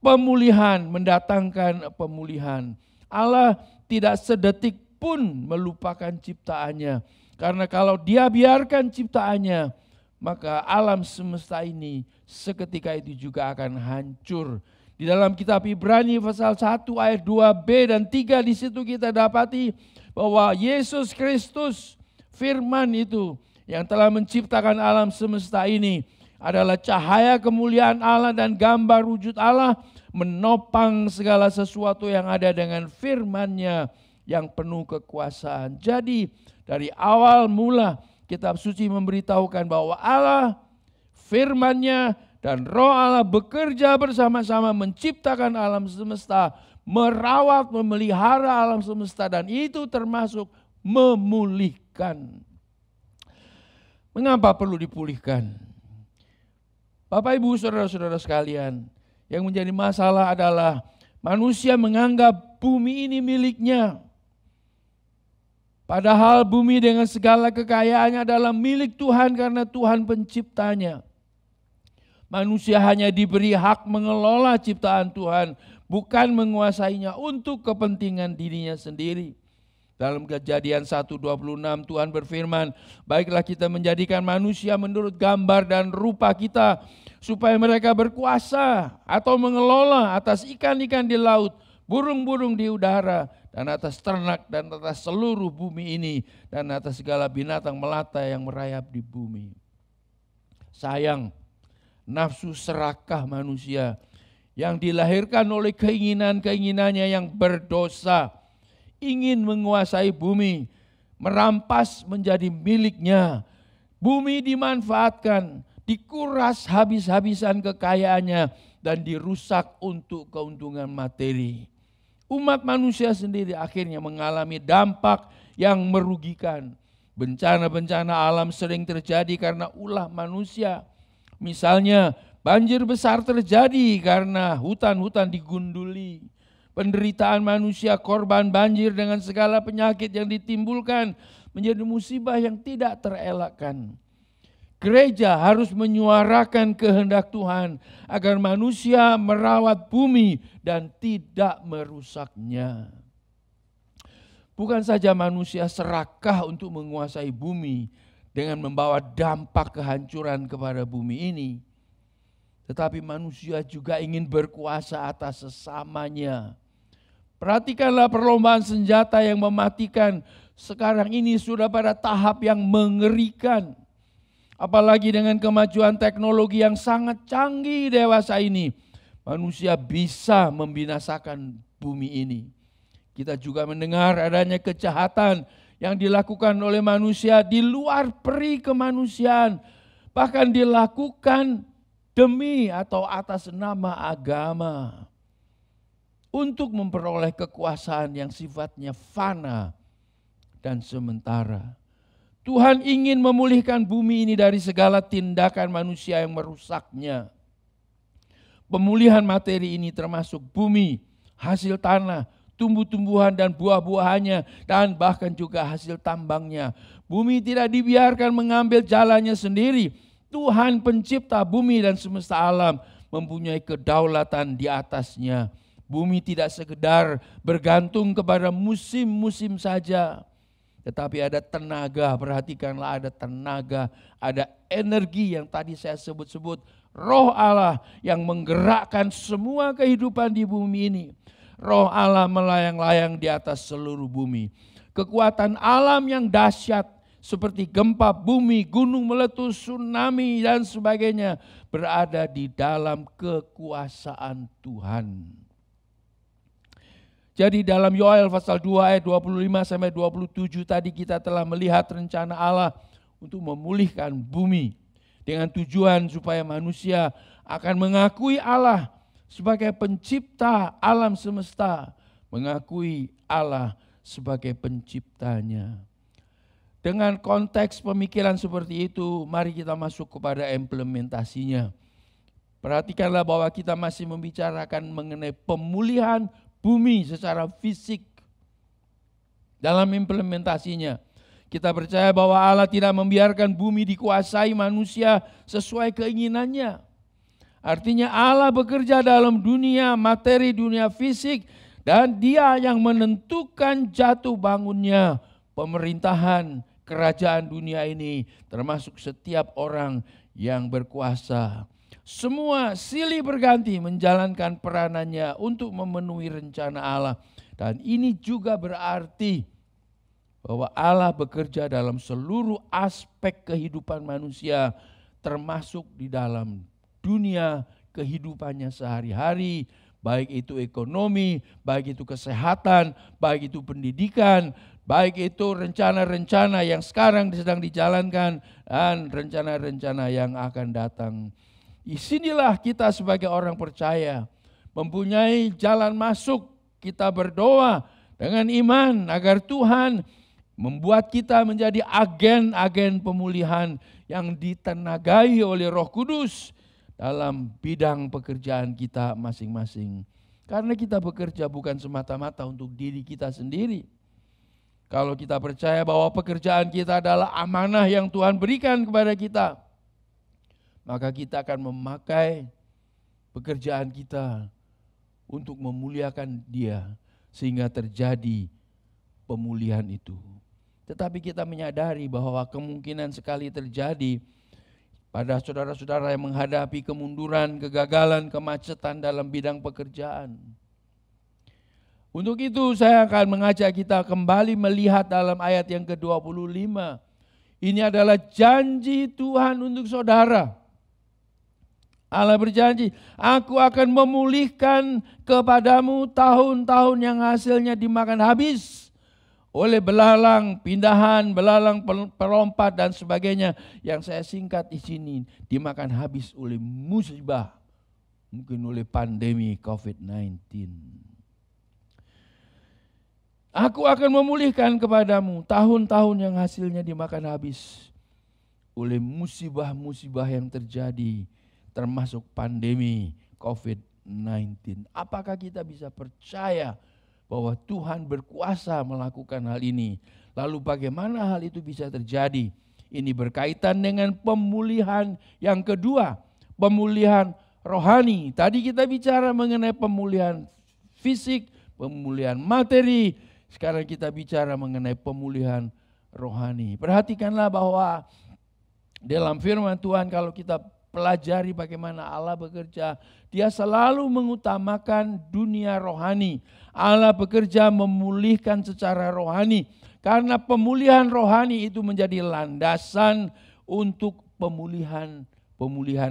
Speaker 1: pemulihan, mendatangkan pemulihan. Allah tidak sedetik pun melupakan ciptaannya. Karena kalau Dia biarkan ciptaannya, maka alam semesta ini seketika itu juga akan hancur. Di dalam kitab Ibrani pasal 1 ayat 2b dan 3 di situ kita dapati bahwa Yesus Kristus, firman itu yang telah menciptakan alam semesta ini adalah cahaya kemuliaan Allah dan gambar wujud Allah, menopang segala sesuatu yang ada dengan firman-Nya yang penuh kekuasaan. Jadi dari awal mula kitab suci memberitahukan bahwa Allah, firman-Nya dan Roh Allah bekerja bersama-sama menciptakan alam semesta, merawat, memelihara alam semesta, dan itu termasuk memulihkan. Mengapa perlu dipulihkan? Bapak Ibu saudara-saudara sekalian, yang menjadi masalah adalah manusia menganggap bumi ini miliknya. Padahal bumi dengan segala kekayaannya adalah milik Tuhan karena Tuhan penciptanya. Manusia hanya diberi hak mengelola ciptaan Tuhan, bukan menguasainya untuk kepentingan dirinya sendiri. Dalam Kejadian 1:26 Tuhan berfirman, baiklah kita menjadikan manusia menurut gambar dan rupa kita, supaya mereka berkuasa atau mengelola atas ikan-ikan di laut, burung-burung di udara, dan atas ternak dan atas seluruh bumi ini, dan atas segala binatang melata yang merayap di bumi. Sayang, nafsu serakah manusia yang dilahirkan oleh keinginan-keinginannya yang berdosa, ingin menguasai bumi, merampas menjadi miliknya. Bumi dimanfaatkan, dikuras habis-habisan kekayaannya, dan dirusak untuk keuntungan materi. Umat manusia sendiri akhirnya mengalami dampak yang merugikan. Bencana-bencana alam sering terjadi karena ulah manusia. Misalnya banjir besar terjadi karena hutan-hutan digunduli. Penderitaan manusia korban banjir dengan segala penyakit yang ditimbulkan menjadi musibah yang tidak terelakkan. Gereja harus menyuarakan kehendak Tuhan agar manusia merawat bumi dan tidak merusaknya. Bukan saja manusia serakah untuk menguasai bumi dengan membawa dampak kehancuran kepada bumi ini, tetapi manusia juga ingin berkuasa atas sesamanya. Perhatikanlah perlombaan senjata yang mematikan sekarang ini sudah pada tahap yang mengerikan. Apalagi dengan kemajuan teknologi yang sangat canggih dewasa ini, manusia bisa membinasakan bumi ini. Kita juga mendengar adanya kejahatan yang dilakukan oleh manusia di luar peri kemanusiaan, bahkan dilakukan demi atau atas nama agama, untuk memperoleh kekuasaan yang sifatnya fana dan sementara. Tuhan ingin memulihkan bumi ini dari segala tindakan manusia yang merusaknya. Pemulihan materi ini termasuk bumi hasil tanah, tumbuh-tumbuhan dan buah-buahannya, dan bahkan juga hasil tambangnya. Bumi tidak dibiarkan mengambil jalannya sendiri. Tuhan pencipta bumi dan semesta alam mempunyai kedaulatan di atasnya. Bumi tidak sekedar bergantung kepada musim-musim saja, tetapi ada tenaga, perhatikanlah, ada tenaga, ada energi yang tadi saya sebut-sebut, Roh Allah yang menggerakkan semua kehidupan di bumi ini. Roh Allah melayang-layang di atas seluruh bumi. Kekuatan alam yang dahsyat seperti gempa bumi, gunung meletus, tsunami dan sebagainya berada di dalam kekuasaan Tuhan. Jadi dalam Yoel pasal 2 ayat 25 sampai 27 tadi kita telah melihat rencana Allah untuk memulihkan bumi dengan tujuan supaya manusia akan mengakui Allah sebagai pencipta alam semesta, mengakui Allah sebagai penciptanya. Dengan konteks pemikiran seperti itu, mari kita masuk kepada implementasinya. Perhatikanlah bahwa kita masih membicarakan mengenai pemulihan bumi secara fisik. Dalam implementasinya, kita percaya bahwa Allah tidak membiarkan bumi dikuasai manusia sesuai keinginannya. Artinya Allah bekerja dalam dunia materi, dunia fisik, dan Dia yang menentukan jatuh bangunnya, pemerintahan, kerajaan dunia ini, termasuk setiap orang yang berkuasa. Semua silih berganti menjalankan peranannya untuk memenuhi rencana Allah. Dan ini juga berarti bahwa Allah bekerja dalam seluruh aspek kehidupan manusia, termasuk di dalam dunia kehidupannya sehari-hari, baik itu ekonomi, baik itu kesehatan, baik itu pendidikan, baik itu rencana-rencana yang sekarang sedang dijalankan dan rencana-rencana yang akan datang. Di sinilah kita sebagai orang percaya mempunyai jalan masuk. Kita berdoa dengan iman agar Tuhan membuat kita menjadi agen-agen pemulihan yang ditenagai oleh Roh Kudus dalam bidang pekerjaan kita masing-masing. Karena kita bekerja bukan semata-mata untuk diri kita sendiri. Kalau kita percaya bahwa pekerjaan kita adalah amanah yang Tuhan berikan kepada kita, maka kita akan memakai pekerjaan kita untuk memuliakan Dia sehingga terjadi pemulihan itu. Tetapi kita menyadari bahwa kemungkinan sekali terjadi pada saudara-saudara yang menghadapi kemunduran, kegagalan, kemacetan dalam bidang pekerjaan. Untuk itu saya akan mengajak kita kembali melihat dalam ayat yang ke-25. Ini adalah janji Tuhan untuk saudara. Allah berjanji, aku akan memulihkan kepadamu tahun-tahun yang hasilnya dimakan habis oleh belalang, pindahan, belalang perompat dan sebagainya. Yang saya singkat di sini, dimakan habis oleh musibah, mungkin oleh pandemi COVID-19. Aku akan memulihkan kepadamu tahun-tahun yang hasilnya dimakan habis oleh musibah-musibah yang terjadi, termasuk pandemi COVID-19. Apakah kita bisa percaya bahwa Tuhan berkuasa melakukan hal ini? Lalu bagaimana hal itu bisa terjadi? Ini berkaitan dengan pemulihan yang kedua, pemulihan rohani. Tadi kita bicara mengenai pemulihan fisik, pemulihan materi. Sekarang kita bicara mengenai pemulihan rohani. Perhatikanlah bahwa dalam firman Tuhan kalau kita pelajari bagaimana Allah bekerja, Dia selalu mengutamakan dunia rohani. Allah bekerja memulihkan secara rohani. Karena pemulihan rohani itu menjadi landasan untuk pemulihan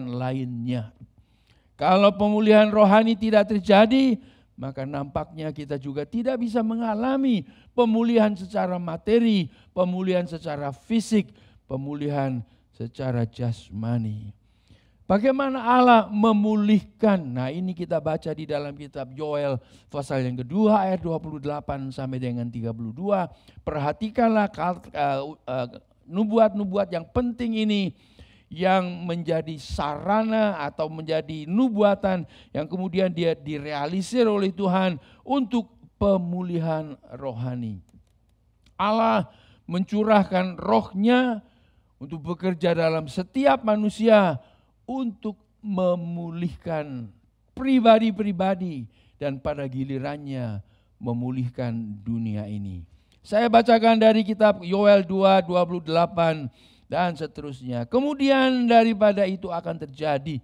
Speaker 1: lainnya. Kalau pemulihan rohani tidak terjadi, maka nampaknya kita juga tidak bisa mengalami pemulihan secara materi, pemulihan secara fisik, pemulihan secara jasmani. Bagaimana Allah memulihkan? Nah, ini kita baca di dalam kitab Yoel pasal yang kedua ayat 28 sampai dengan 32. Perhatikanlah nubuat-nubuat yang penting ini yang menjadi sarana atau menjadi nubuatan yang kemudian dia direalisir oleh Tuhan untuk pemulihan rohani. Allah mencurahkan rohnya untuk bekerja dalam setiap manusia untuk memulihkan pribadi-pribadi dan pada gilirannya memulihkan dunia ini. Saya bacakan dari kitab Yoel 2:28 dan seterusnya. Kemudian daripada itu akan terjadi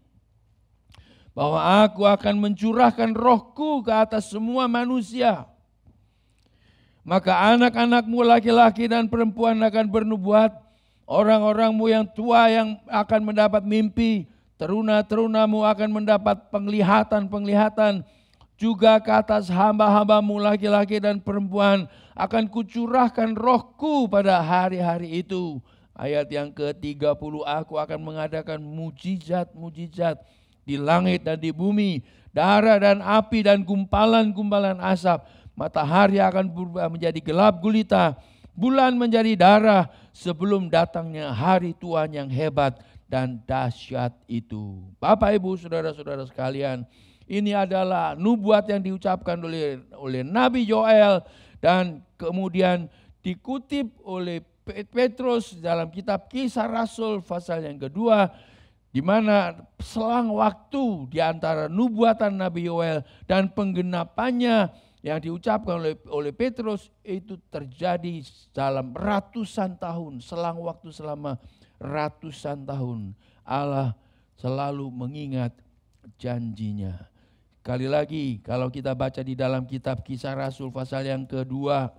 Speaker 1: bahwa aku akan mencurahkan rohku ke atas semua manusia. Maka anak-anakmu laki-laki dan perempuan akan bernubuat, orang-orangmu yang tua yang akan mendapat mimpi, teruna-terunamu akan mendapat penglihatan-penglihatan, juga ke atas hamba-hambamu laki-laki dan perempuan akan kucurahkan rohku pada hari-hari itu. Ayat yang ke-30, aku akan mengadakan mujizat-mujizat di langit dan di bumi, darah dan api dan gumpalan-gumpalan asap. Matahari akan berubah menjadi gelap gulita, bulan menjadi darah sebelum datangnya hari Tuhan yang hebat dan dahsyat itu. Bapak, Ibu, saudara-saudara sekalian, ini adalah nubuat yang diucapkan oleh Nabi Yoel dan kemudian dikutip oleh Petrus dalam kitab Kisah Rasul pasal yang kedua, di mana selang waktu di antara nubuatan Nabi Yoel dan penggenapannya yang diucapkan oleh Petrus itu terjadi dalam ratusan tahun, selang waktu selama ratusan tahun. Allah selalu mengingat janjinya. Sekali lagi, kalau kita baca di dalam kitab Kisah Rasul pasal yang kedua,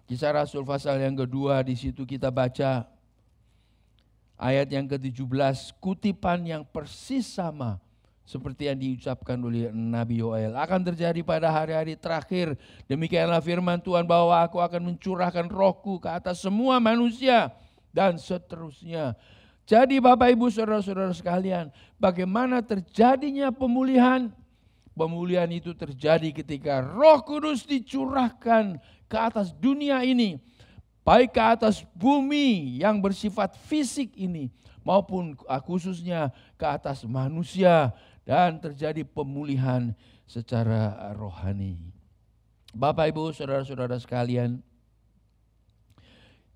Speaker 1: Kisah Rasul pasal yang kedua, di situ kita baca ayat yang ke-17, kutipan yang persis sama seperti yang diucapkan oleh Nabi Yoel. Akan terjadi pada hari-hari terakhir, demikianlah firman Tuhan bahwa aku akan mencurahkan rohku ke atas semua manusia dan seterusnya. Jadi Bapak, Ibu, saudara-saudara sekalian, bagaimana terjadinya pemulihan? Pemulihan itu terjadi ketika Roh Kudus dicurahkan ke atas dunia ini, baik ke atas bumi yang bersifat fisik ini, maupun khususnya ke atas manusia, dan terjadi pemulihan secara rohani. Bapak, Ibu, saudara-saudara sekalian,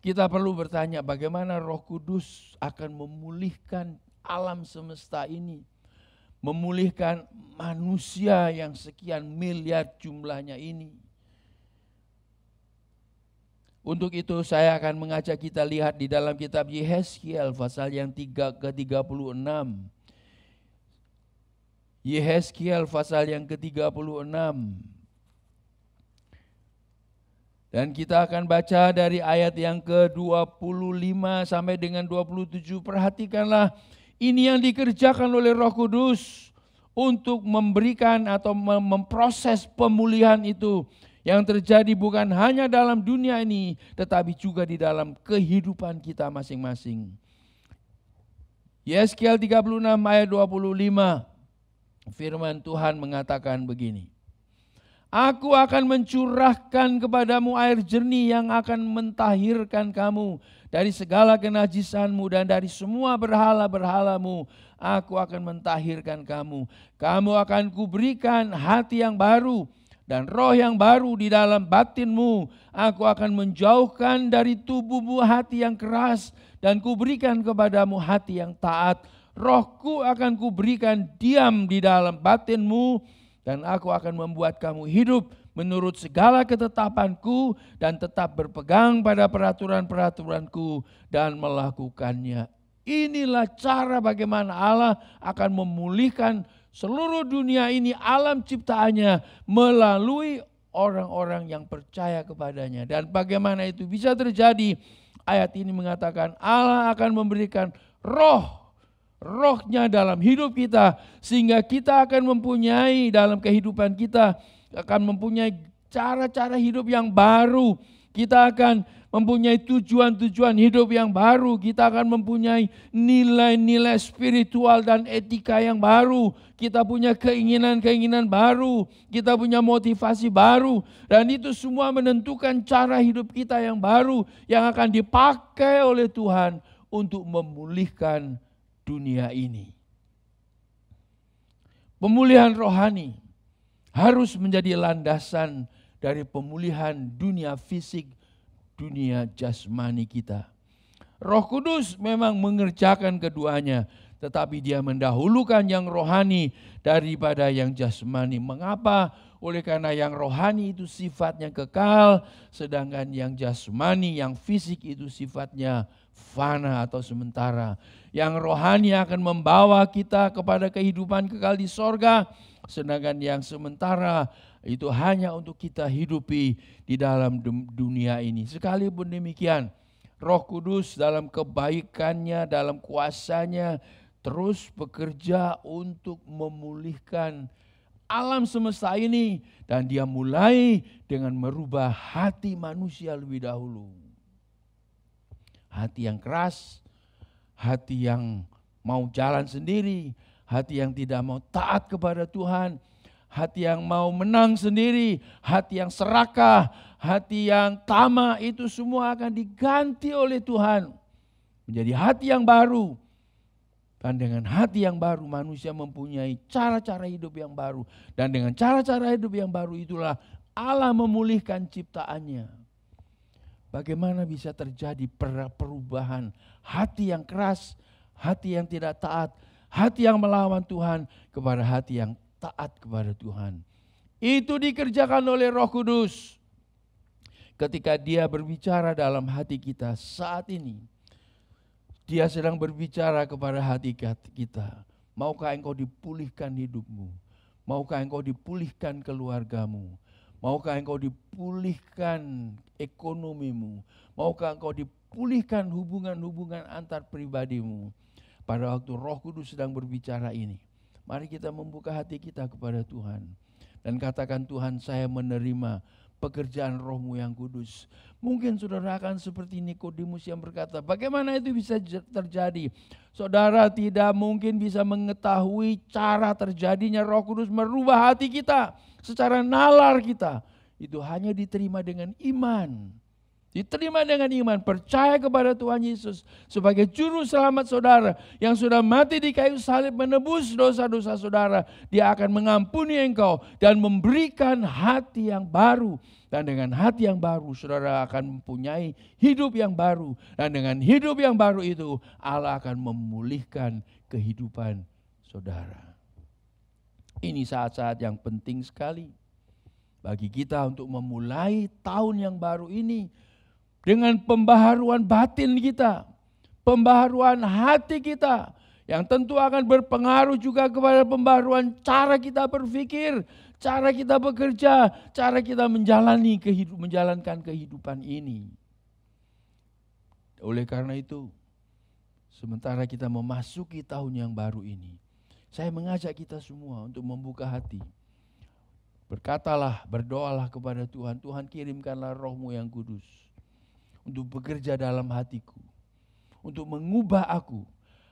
Speaker 1: kita perlu bertanya bagaimana Roh Kudus akan memulihkan alam semesta ini, memulihkan manusia yang sekian miliar jumlahnya ini. Untuk itu saya akan mengajak kita lihat di dalam kitab Yehezkiel pasal yang ke-36. Yehezkiel pasal yang ke-36. Dan kita akan baca dari ayat yang ke-25 sampai dengan 27. Perhatikanlah, ini yang dikerjakan oleh Roh Kudus untuk memberikan atau memproses pemulihan itu, yang terjadi bukan hanya dalam dunia ini, tetapi juga di dalam kehidupan kita masing-masing. Yehezkiel 36 ayat 25, firman Tuhan mengatakan begini. Aku akan mencurahkan kepadamu air jernih yang akan mentahirkan kamu dari segala kenajisanmu dan dari semua berhala-berhalamu. Aku akan mentahirkan kamu. Kamu akan kuberikan hati yang baru dan roh yang baru di dalam batinmu. Aku akan menjauhkan dari tubuhmu hati yang keras dan kuberikan kepadamu hati yang taat. Rohku akan kuberikan diam di dalam batinmu dan aku akan membuat kamu hidup menurut segala ketetapanku dan tetap berpegang pada peraturan-peraturanku dan melakukannya. Inilah cara bagaimana Allah akan memulihkan seluruh dunia ini, alam ciptaannya, melalui orang-orang yang percaya kepadanya. Dan bagaimana itu bisa terjadi? Ayat ini mengatakan Allah akan memberikan rohnya dalam hidup kita, sehingga kita akan mempunyai dalam kehidupan kita, akan mempunyai cara-cara hidup yang baru. Kita akan mempunyai tujuan-tujuan hidup yang baru. Kita akan mempunyai nilai-nilai spiritual dan etika yang baru. Kita punya keinginan-keinginan baru. Kita punya motivasi baru. Dan itu semua menentukan cara hidup kita yang baru, yang akan dipakai oleh Tuhan untuk memulihkan dunia ini. Pemulihan rohani harus menjadi landasan dari pemulihan dunia fisik, dunia jasmani kita. Roh Kudus memang mengerjakan keduanya, tetapi Dia mendahulukan yang rohani daripada yang jasmani. Mengapa? Oleh karena yang rohani itu sifatnya kekal, sedangkan yang jasmani, yang fisik itu sifatnya fana atau sementara. Yang rohani akan membawa kita kepada kehidupan kekal di sorga, sedangkan yang sementara itu hanya untuk kita hidupi di dalam dunia ini. Sekalipun demikian, Roh Kudus dalam kebaikannya, dalam kuasanya terus bekerja untuk memulihkan alam semesta ini. Dan Dia mulai dengan merubah hati manusia lebih dahulu. Hati yang keras, hati yang mau jalan sendiri, hati yang tidak mau taat kepada Tuhan, hati yang mau menang sendiri, hati yang serakah, hati yang tamak, itu semua akan diganti oleh Tuhan menjadi hati yang baru. Dan dengan hati yang baru manusia mempunyai cara-cara hidup yang baru. Dan dengan cara-cara hidup yang baru itulah Allah memulihkan ciptaannya. Bagaimana bisa terjadi perubahan hati yang keras, hati yang tidak taat, hati yang melawan Tuhan kepada hati yang taat kepada Tuhan. Itu dikerjakan oleh Roh Kudus. Ketika Dia berbicara dalam hati kita saat ini, Dia sedang berbicara kepada hati kita. Maukah engkau dipulihkan hidupmu? Maukah engkau dipulihkan keluargamu? Maukah engkau dipulihkan ekonomimu? Maukah engkau dipulihkan hubungan-hubungan antar pribadimu? Pada waktu Roh Kudus sedang berbicara ini, mari kita membuka hati kita kepada Tuhan. Dan katakan, Tuhan, saya menerima pekerjaan Roh-Mu yang kudus. Mungkin saudara akan seperti Nikodemus yang berkata, bagaimana itu bisa terjadi? Saudara tidak mungkin bisa mengetahui cara terjadinya Roh Kudus merubah hati kita secara nalar kita. Itu hanya diterima dengan iman. Diterima dengan iman, percaya kepada Tuhan Yesus sebagai juru selamat saudara yang sudah mati di kayu salib menebus dosa-dosa saudara. Dia akan mengampuni engkau dan memberikan hati yang baru. Dan dengan hati yang baru saudara akan mempunyai hidup yang baru. Dan dengan hidup yang baru itu Allah akan memulihkan kehidupan saudara. Ini saat-saat yang penting sekali bagi kita untuk memulai tahun yang baru ini. Dengan pembaharuan batin kita, pembaharuan hati kita, yang tentu akan berpengaruh juga kepada pembaharuan cara kita berpikir, cara kita bekerja, cara kita menjalankan kehidupan ini. Oleh karena itu, sementara kita memasuki tahun yang baru ini, saya mengajak kita semua untuk membuka hati. Berkatalah, berdoalah kepada Tuhan, Tuhan kirimkanlah Roh-Mu yang kudus untuk bekerja dalam hatiku, untuk mengubah aku.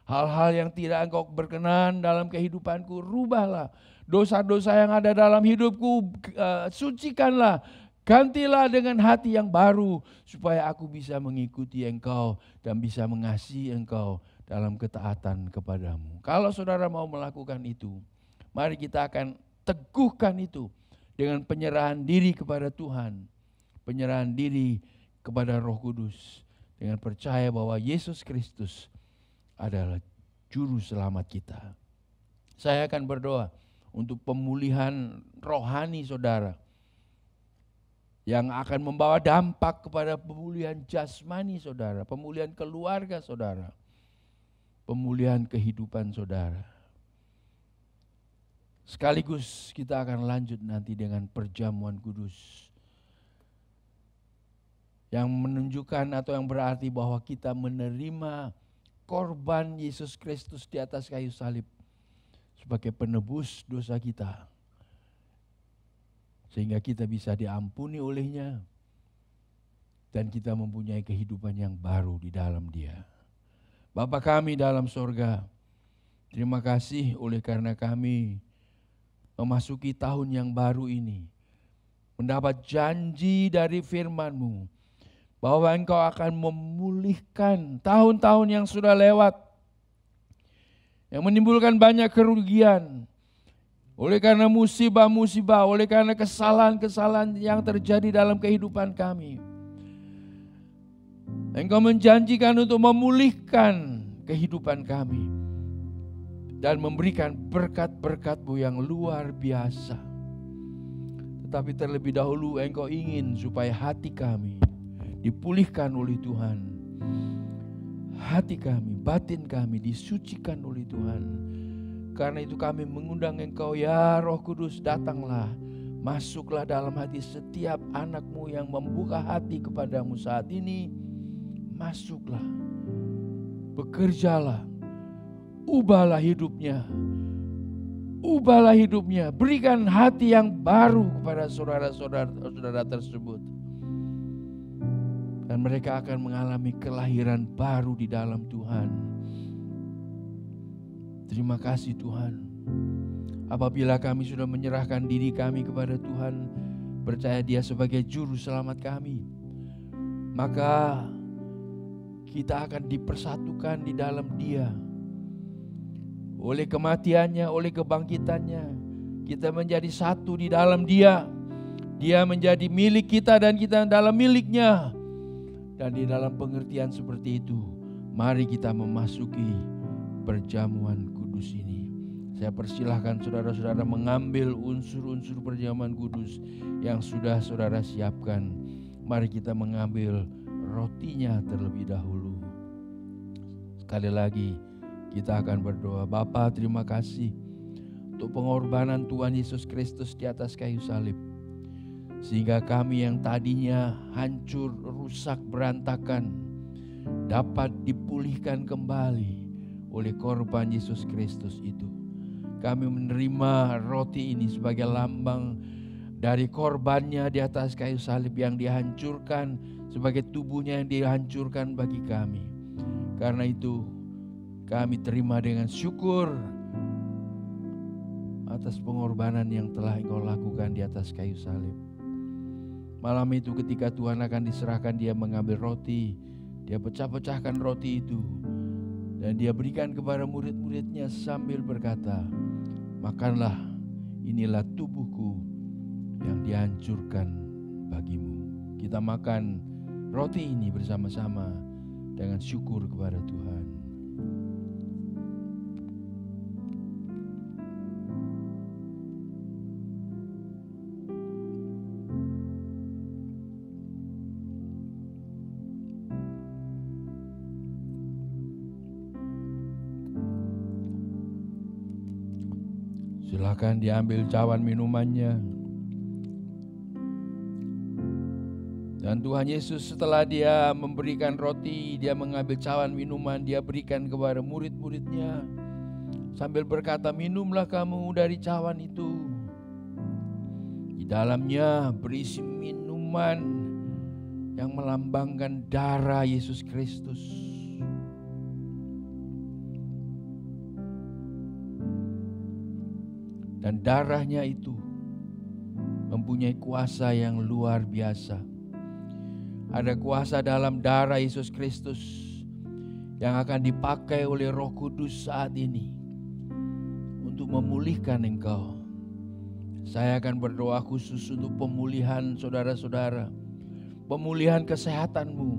Speaker 1: Hal-hal yang tidak engkau berkenan dalam kehidupanku, rubahlah. Dosa-dosa yang ada dalam hidupku, sucikanlah. Gantilah dengan hati yang baru, supaya aku bisa mengikuti engkau dan bisa mengasihi engkau dalam ketaatan kepadamu. Kalau saudara mau melakukan itu, mari kita akan teguhkan itu dengan penyerahan diri kepada Tuhan. Penyerahan diri kepada Roh Kudus dengan percaya bahwa Yesus Kristus adalah juru selamat kita. Saya akan berdoa untuk pemulihan rohani saudara yang akan membawa dampak kepada pemulihan jasmani saudara, pemulihan keluarga saudara, pemulihan kehidupan saudara. Sekaligus kita akan lanjut nanti dengan perjamuan kudus yang menunjukkan atau yang berarti bahwa kita menerima korban Yesus Kristus di atas kayu salib sebagai penebus dosa kita. Sehingga kita bisa diampuni olehnya dan kita mempunyai kehidupan yang baru di dalam Dia. Bapa kami dalam sorga, terima kasih oleh karena kami memasuki tahun yang baru ini. Mendapat janji dari firman-Mu bahwa Engkau akan memulihkan tahun-tahun yang sudah lewat, yang menimbulkan banyak kerugian, oleh karena musibah-musibah, oleh karena kesalahan-kesalahan yang terjadi dalam kehidupan kami. Engkau menjanjikan untuk memulihkan kehidupan kami dan memberikan berkat-berkat-Mu yang luar biasa. Tetapi terlebih dahulu Engkau ingin supaya hati kami dipulihkan oleh Tuhan. Hati kami, batin kami disucikan oleh Tuhan. Karena itu kami mengundang Engkau, ya Roh Kudus, datanglah, masuklah dalam hati setiap anak-Mu yang membuka hati kepadamu saat ini. Masuklah, bekerjalah, ubahlah hidupnya. Ubahlah hidupnya, berikan hati yang baru kepada saudara-saudara tersebut. Dan mereka akan mengalami kelahiran baru di dalam Tuhan. Terima kasih Tuhan. Apabila kami sudah menyerahkan diri kami kepada Tuhan, percaya Dia sebagai juru selamat kami, maka kita akan dipersatukan di dalam Dia. Oleh kematiannya, oleh kebangkitannya, kita menjadi satu di dalam Dia. Dia menjadi milik kita dan kita dalam miliknya. Dan di dalam pengertian seperti itu, mari kita memasuki perjamuan kudus ini. Saya persilahkan saudara-saudara mengambil unsur-unsur perjamuan kudus yang sudah saudara siapkan. Mari kita mengambil rotinya terlebih dahulu. Sekali lagi, kita akan berdoa. Bapa, terima kasih untuk pengorbanan Tuhan Yesus Kristus di atas kayu salib. Sehingga kami yang tadinya hancur, rusak, berantakan, dapat dipulihkan kembali oleh korban Yesus Kristus itu. Kami menerima roti ini sebagai lambang dari korbannya di atas kayu salib yang dihancurkan, sebagai tubuhnya yang dihancurkan bagi kami. Karena itu, kami terima dengan syukur atas pengorbanan yang telah Engkau lakukan di atas kayu salib. Malam itu ketika Tuhan akan diserahkan, Dia mengambil roti, Dia pecah-pecahkan roti itu, dan Dia berikan kepada murid-muridnya sambil berkata, makanlah, inilah tubuhku yang dihancurkan bagimu. Kita makan roti ini bersama-sama dengan syukur kepada Tuhan. Silakan diambil cawan minumannya. Dan Tuhan Yesus setelah Dia memberikan roti, Dia mengambil cawan minuman, Dia berikan kepada murid-muridnya sambil berkata, minumlah kamu dari cawan itu. Di dalamnya berisi minuman yang melambangkan darah Yesus Kristus. Dan darahnya itu mempunyai kuasa yang luar biasa. Ada kuasa dalam darah Yesus Kristus yang akan dipakai oleh Roh Kudus saat ini untuk memulihkan engkau. Saya akan berdoa khusus untuk pemulihan saudara-saudara, pemulihan kesehatanmu,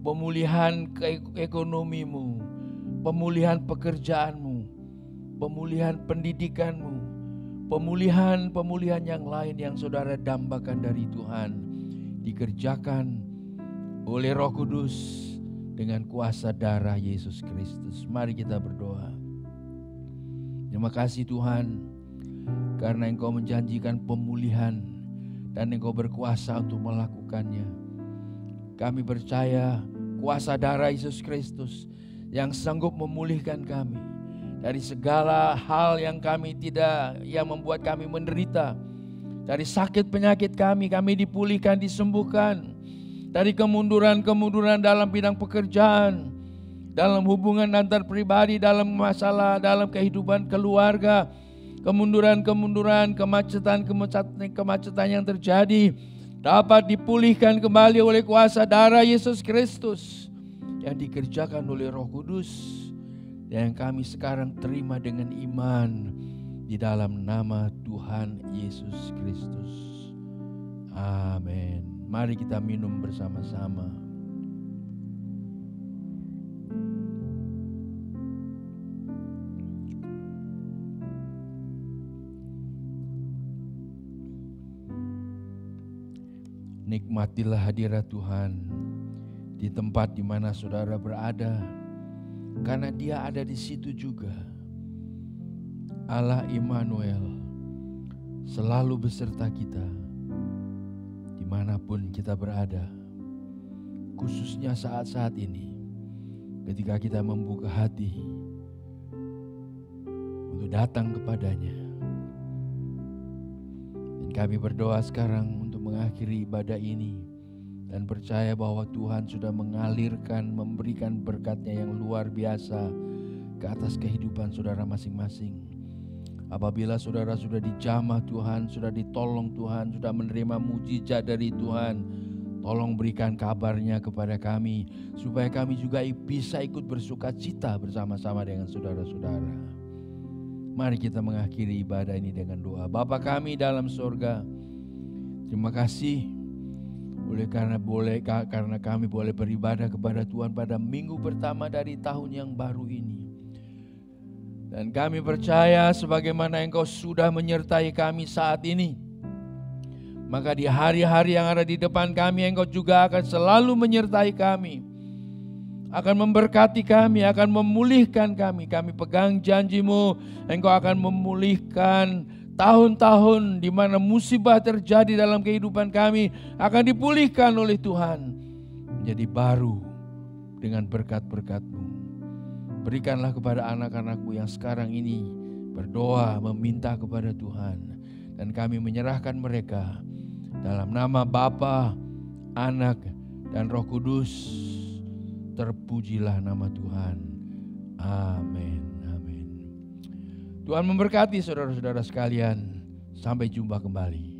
Speaker 1: pemulihan ekonomimu, pemulihan pekerjaanmu, pemulihan pendidikanmu, pemulihan yang lain yang saudara dambakan dari Tuhan, dikerjakan oleh Roh Kudus dengan kuasa darah Yesus Kristus. Mari kita berdoa. Terima kasih Tuhan, karena Engkau menjanjikan pemulihan dan Engkau berkuasa untuk melakukannya. Kami percaya kuasa darah Yesus Kristus yang sanggup memulihkan kami dari segala hal yang membuat kami menderita. Dari sakit penyakit kami dipulihkan, disembuhkan. Dari kemunduran dalam bidang pekerjaan, dalam hubungan antar pribadi, dalam masalah, dalam kehidupan keluarga. Kemunduran, kemacetan yang terjadi. dapat dipulihkan kembali oleh kuasa darah Yesus Kristus yang dikerjakan oleh Roh Kudus dan yang kami sekarang terima dengan iman di dalam nama Tuhan Yesus Kristus. Amin. Mari kita minum bersama-sama. Nikmatilah hadirat Tuhan di tempat di mana saudara berada, karena Dia ada di situ juga. Allah Immanuel selalu beserta kita dimanapun kita berada, khususnya saat-saat ini ketika kita membuka hati untuk datang kepadanya. Dan kami berdoa sekarang untuk mengakhiri ibadah ini dan percaya bahwa Tuhan sudah mengalirkan, memberikan berkat-Nya yang luar biasa ke atas kehidupan saudara masing-masing. Apabila saudara sudah dijamah Tuhan, sudah ditolong Tuhan, sudah menerima mujizat dari Tuhan, tolong berikan kabarnya kepada kami supaya kami juga bisa ikut bersuka cita bersama-sama dengan saudara-saudara. Mari kita mengakhiri ibadah ini dengan doa. Bapa kami dalam sorga, terima kasih karena kami boleh beribadah kepada Tuhan pada minggu pertama dari tahun yang baru ini. Dan kami percaya sebagaimana Engkau sudah menyertai kami saat ini, maka di hari-hari yang ada di depan kami Engkau juga akan selalu menyertai kami, akan memberkati kami, akan memulihkan kami. Kami pegang janji-Mu, Engkau akan memulihkan tahun-tahun di mana musibah terjadi dalam kehidupan kami akan dipulihkan oleh Tuhan menjadi baru dengan berkat-berkat-Mu. Berikanlah kepada anak-anak-Mu yang sekarang ini berdoa meminta kepada Tuhan, dan kami menyerahkan mereka dalam nama Bapa, Anak, dan Roh Kudus. Terpujilah nama Tuhan. Amin. Tuhan memberkati saudara-saudara sekalian. Sampai jumpa kembali.